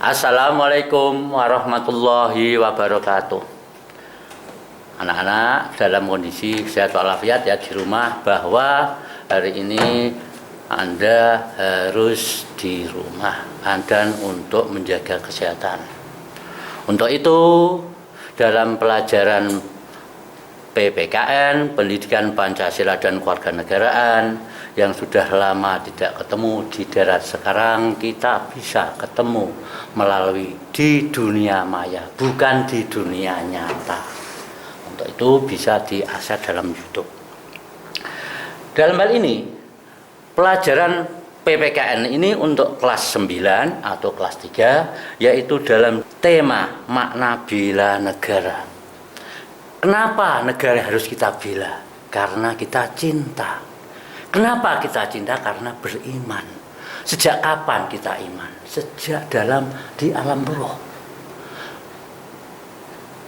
Assalamualaikum warahmatullahi wabarakatuh. Anak-anak dalam kondisi sehat walafiat ya di rumah, bahwa hari ini Anda harus di rumah dan untuk menjaga kesehatan. Untuk itu dalam pelajaran PPKN, Pendidikan Pancasila dan Kewarganegaraan, yang sudah lama tidak ketemu di darat, sekarang kita bisa ketemu melalui di dunia maya, bukan di dunia nyata. Untuk itu bisa diakses dalam YouTube. Dalam hal ini, pelajaran PPKN ini untuk kelas 9 atau kelas 3, yaitu dalam tema makna bela negara. Kenapa negara harus kita bela? Karena kita cinta. Kenapa kita cinta? Karena beriman. Sejak kapan kita iman? Sejak di alam roh.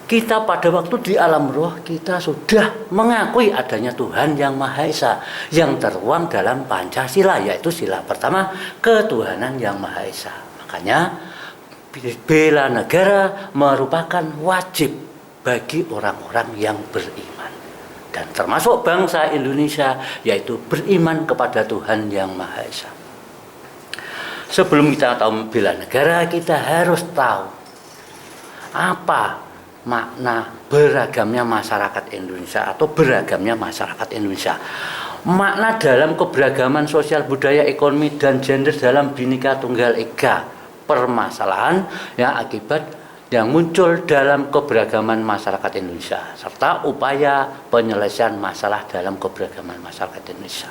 Kita pada waktu di alam roh, kita sudah mengakui adanya Tuhan yang Maha Esa, yang tertuang dalam Pancasila, yaitu sila pertama, ketuhanan yang Maha Esa. Makanya bela negara merupakan wajib bagi orang-orang yang beriman, dan termasuk bangsa Indonesia, yaitu beriman kepada Tuhan yang Maha Esa. Sebelum kita tahu bela negara, kita harus tahu apa makna beragamnya masyarakat Indonesia atau beragamnya masyarakat Indonesia. Makna dalam keberagaman sosial, budaya, ekonomi, dan gender dalam Bhinneka Tunggal Ika. Permasalahan yang akibat yang muncul dalam keberagaman masyarakat Indonesia, serta upaya penyelesaian masalah dalam keberagaman masyarakat Indonesia.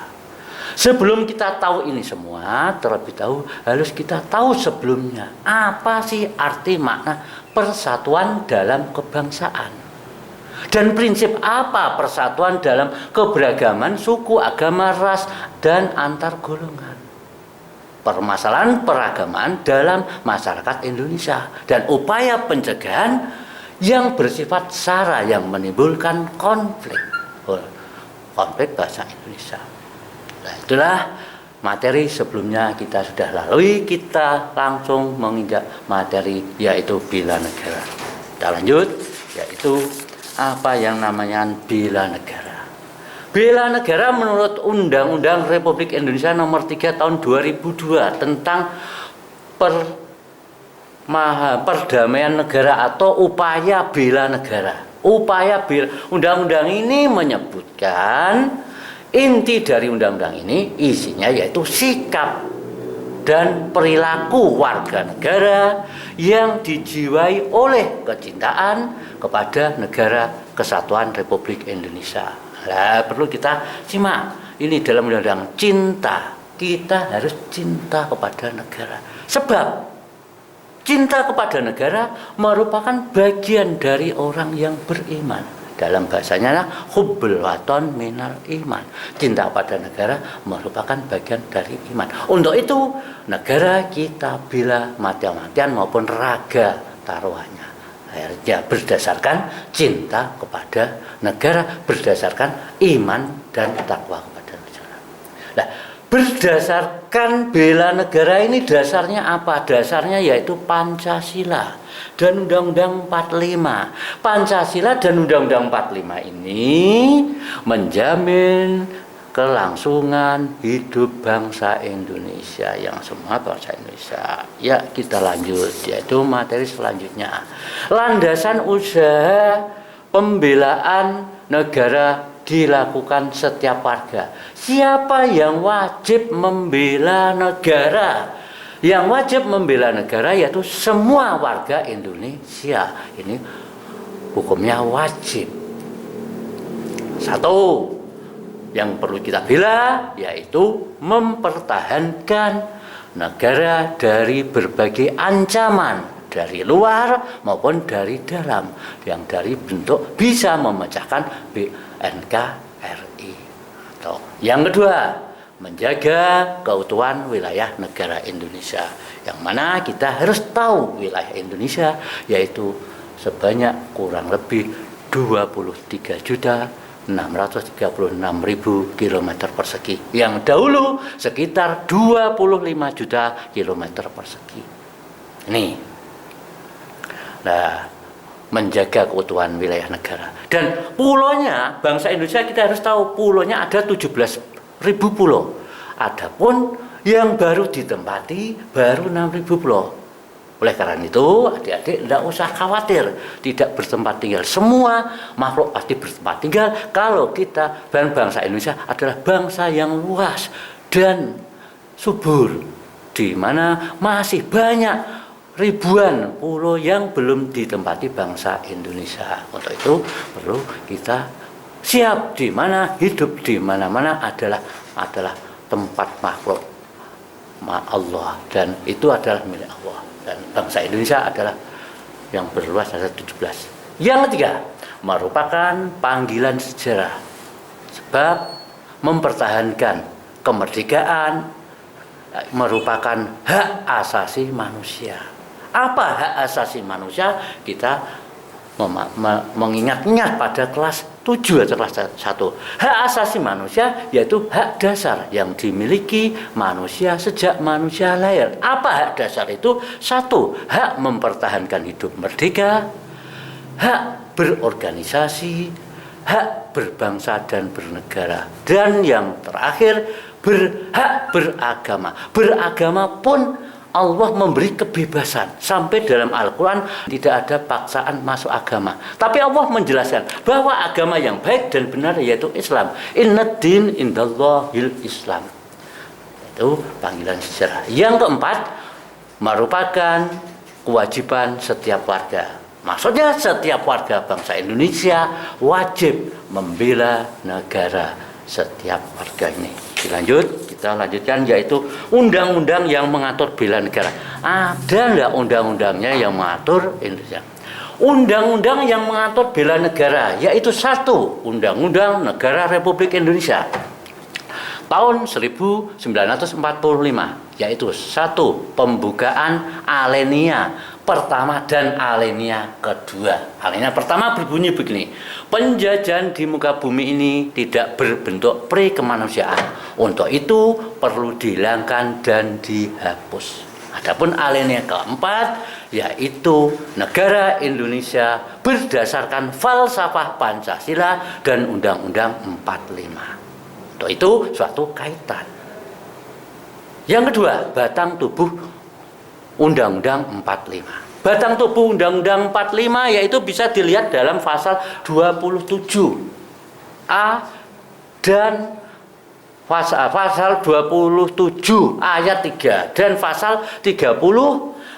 Sebelum kita tahu ini semua, terlebih dahulu harus kita tahu sebelumnya apa sih arti makna persatuan dalam kebangsaan, dan prinsip apa persatuan dalam keberagaman suku, agama, ras, dan antar golongan. Permasalahan peragaman dalam masyarakat Indonesia dan upaya pencegahan yang bersifat sara yang menimbulkan konflik bahasa Indonesia. Nah, itulah materi sebelumnya kita sudah lalui. Kita langsung menginjak materi, yaitu bela negara. Kita lanjut, yaitu apa yang namanya bela negara. Bela negara menurut Undang-Undang Republik Indonesia Nomor 3 Tahun 2002 tentang perdamaian negara atau upaya bela negara. Undang-undang ini menyebutkan, inti dari undang-undang ini isinya yaitu sikap dan perilaku warga negara yang dijiwai oleh kecintaan kepada negara kesatuan Republik Indonesia. Nah, perlu kita simak ini dalam undang-undang cinta. Kita harus cinta kepada negara. Sebab cinta kepada negara merupakan bagian dari orang yang beriman. Dalam bahasanya hubbul waton minal iman. Cinta kepada negara merupakan bagian dari iman. Untuk itu negara kita bela mati-matian maupun raga taruhannya. Ya, berdasarkan cinta kepada negara, berdasarkan iman dan takwa kepada negara. Nah, berdasarkan bela negara ini dasarnya apa? Dasarnya yaitu Pancasila dan Undang-Undang 45. Pancasila dan Undang-Undang 45 ini menjamin kelangsungan hidup bangsa Indonesia, yang semua bangsa Indonesia. Ya, kita lanjut, yaitu materi selanjutnya. Landasan usaha pembelaan negara dilakukan setiap warga. Siapa yang wajib membela negara? Yang wajib membela negara yaitu semua warga Indonesia. Ini hukumnya wajib. Satu, yang perlu kita bela yaitu mempertahankan negara dari berbagai ancaman dari luar maupun dari dalam, yang dari bentuk bisa memecahkan NKRI. Yang kedua, menjaga keutuhan wilayah negara Indonesia, yang mana kita harus tahu wilayah Indonesia yaitu sebanyak kurang lebih 23.636.000 km persegi, yang dahulu sekitar 25 juta km persegi. Ini Nah, menjaga keutuhan wilayah negara. Dan pulaunya, bangsa Indonesia kita harus tahu pulaunya ada 17.000 pulau. Adapun yang baru ditempati baru 6.000 pulau. Oleh karena itu, adik-adik tidak usah khawatir tidak bertempat tinggal. Semua makhluk pasti bertempat tinggal kalau kita dan bangsa Indonesia adalah bangsa yang luas dan subur, di mana masih banyak ribuan pulau yang belum ditempati bangsa Indonesia. Untuk itu perlu kita siap di mana hidup di mana-mana adalah tempat makhluk Allah, dan itu adalah milik Allah, dan bangsa Indonesia adalah yang berluas ada 17. Yang ketiga, merupakan panggilan sejarah sebab mempertahankan kemerdekaan merupakan hak asasi manusia. Apa hak asasi manusia? Kita mengingat-ingat pada kelas 7 atau kelas 1. Hak asasi manusia yaitu hak dasar yang dimiliki manusia sejak manusia lahir. Apa hak dasar itu? 1. Hak mempertahankan hidup merdeka, hak berorganisasi, hak berbangsa dan bernegara, dan yang terakhir berhak beragama. Beragama pun Allah memberi kebebasan. Sampai dalam Al-Quran tidak ada paksaan masuk agama. Tapi Allah menjelaskan bahwa agama yang baik dan benar yaitu Islam. Inna din indallahil Islam. Itu panggilan sejarah. Yang keempat, merupakan kewajiban setiap warga. Maksudnya setiap warga bangsa Indonesia wajib membela negara setiap warga ini. Kita lanjutkan, yaitu undang-undang yang mengatur bela negara. Ada enggak undang-undangnya yang mengatur Indonesia? Undang-undang yang mengatur bela negara yaitu 1. Undang-Undang Negara Republik Indonesia tahun 1945, yaitu 1. Pembukaan alinea pertama dan alinea kedua. Alinea pertama berbunyi begini: penjajahan di muka bumi ini tidak berbentuk pre-kemanusiaan. Untuk itu perlu dihilangkan dan dihapus. Adapun alinea keempat yaitu negara Indonesia berdasarkan falsafah Pancasila dan Undang-Undang 45. Untuk itu suatu kaitan. Yang kedua, batang tubuh Undang-Undang 45. Batang tubuh Undang-Undang 45 yaitu bisa dilihat dalam pasal 27A dan pasal 27 ayat 3 dan pasal 30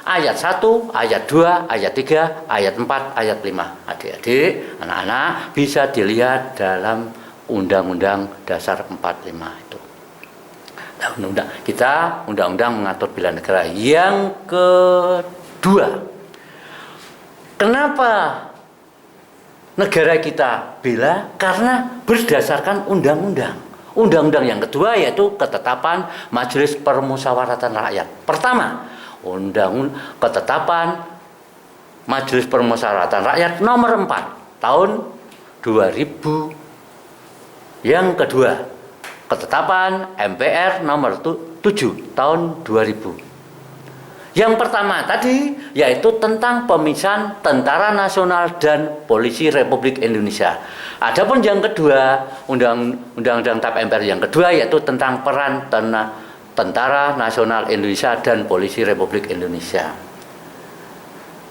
ayat 1, ayat 2, ayat 3, ayat 4, ayat 5. Adik-adik, anak-anak bisa dilihat dalam Undang-Undang Dasar 45 itu. Undang-undang mengatur bela negara. Yang kedua, kenapa negara kita bela? Karena berdasarkan undang-undang. Undang-undang yang kedua yaitu ketetapan Majelis Permusyawaratan Rakyat. Pertama, ketetapan Majelis Permusyawaratan Rakyat nomor 4 tahun 2000. Yang kedua, ketetapan MPR nomor 7 tahun 2000. Yang pertama tadi yaitu tentang pemisahan Tentara Nasional dan Polisi Republik Indonesia. Adapun yang kedua, Undang-Undang TAP MPR yang kedua yaitu tentang peran Tentara Nasional Indonesia dan Polisi Republik Indonesia.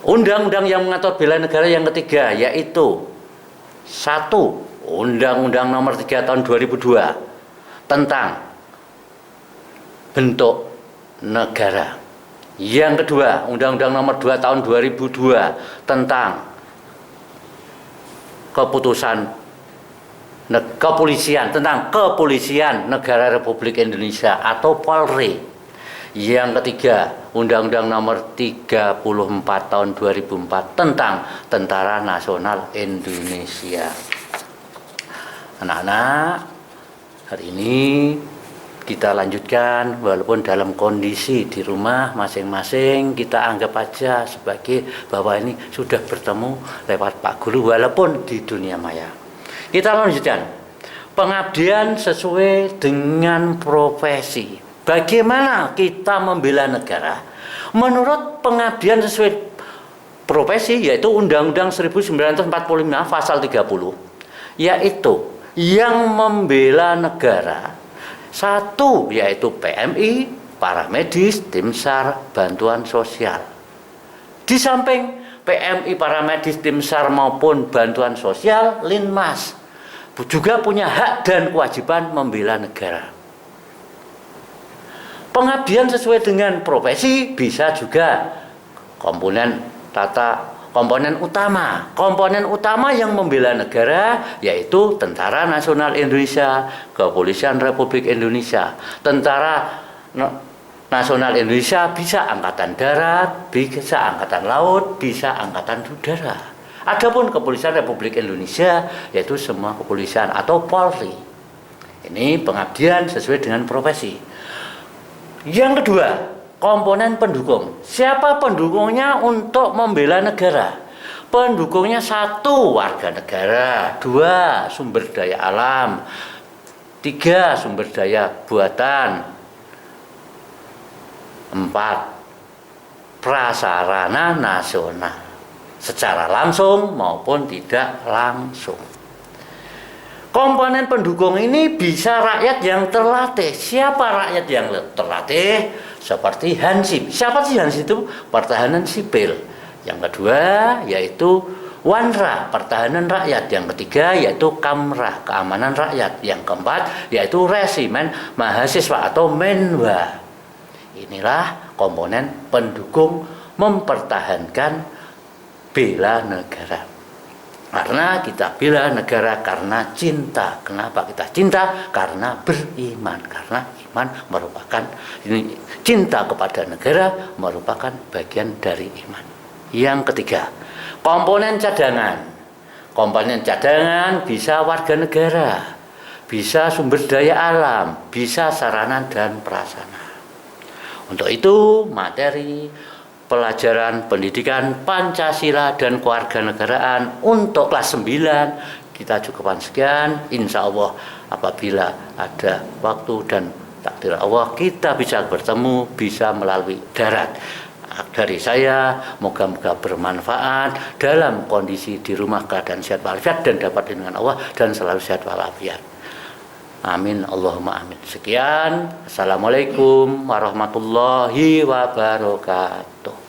Undang-undang yang mengatur bela negara yang ketiga yaitu 1. Undang-Undang nomor 3 tahun 2002 tentang bentuk negara. Yang kedua, Undang-Undang nomor 2 tahun 2002 tentang tentang kepolisian negara Republik Indonesia atau Polri. Yang ketiga, Undang-Undang nomor 34 tahun 2004 tentang Tentara Nasional Indonesia. Anak-anak, hari ini kita lanjutkan, walaupun dalam kondisi di rumah masing-masing kita anggap aja sebagai bahwa ini sudah bertemu lewat Pak Guru walaupun di dunia maya. Kita lanjutkan, pengabdian sesuai dengan profesi. Bagaimana kita membela negara? Menurut pengabdian sesuai profesi, yaitu Undang-Undang 1945 pasal 30, yaitu yang membela negara. Satu, yaitu PMI, para medis, tim SAR, bantuan sosial. Di samping PMI, para medis, tim SAR maupun bantuan sosial, Linmas juga punya hak dan kewajiban membela negara. Pengabdian sesuai dengan profesi bisa juga komponen utama. Komponen utama yang membela negara yaitu Tentara Nasional Indonesia, Kepolisian Republik Indonesia. Tentara Nasional Indonesia bisa Angkatan Darat, bisa Angkatan Laut, bisa Angkatan Udara. Adapun Kepolisian Republik Indonesia yaitu semua kepolisian atau Polri. Ini pengabdian sesuai dengan profesi. Yang kedua, komponen pendukung. Siapa pendukungnya untuk membela negara? Pendukungnya satu, warga negara. Dua, sumber daya alam. Tiga, sumber daya buatan. Empat, prasarana nasional. Secara langsung maupun tidak langsung. Komponen pendukung ini bisa rakyat yang terlatih. Siapa rakyat yang terlatih? Seperti Hansip. Siapa sih Hansip itu? Pertahanan sipil. Yang kedua yaitu Wanra, pertahanan rakyat. Yang ketiga yaitu Kamrah, keamanan rakyat. Yang keempat yaitu Resimen Mahasiswa atau Menwa. Inilah komponen pendukung mempertahankan bela negara. Karena kita bela negara karena cinta. Kenapa kita cinta? Karena beriman. Karena iman merupakan, cinta kepada negara merupakan bagian dari iman. Yang ketiga, komponen cadangan. Komponen cadangan bisa warga negara, bisa sumber daya alam, bisa sarana dan prasarana. Untuk itu, materi pelajaran pendidikan Pancasila dan kewarganegaraan untuk kelas 9 kita cukupkan sekian. Insya Allah apabila ada waktu dan takdir Allah kita bisa bertemu, bisa melalui darat. Dari saya, moga-moga bermanfaat dalam kondisi di rumah keadaan sehat walafiat dan dapat dengan Allah dan selalu sehat walafiat. Amin, Allahumma amin. Sekian, Assalamualaikum warahmatullahi wabarakatuh.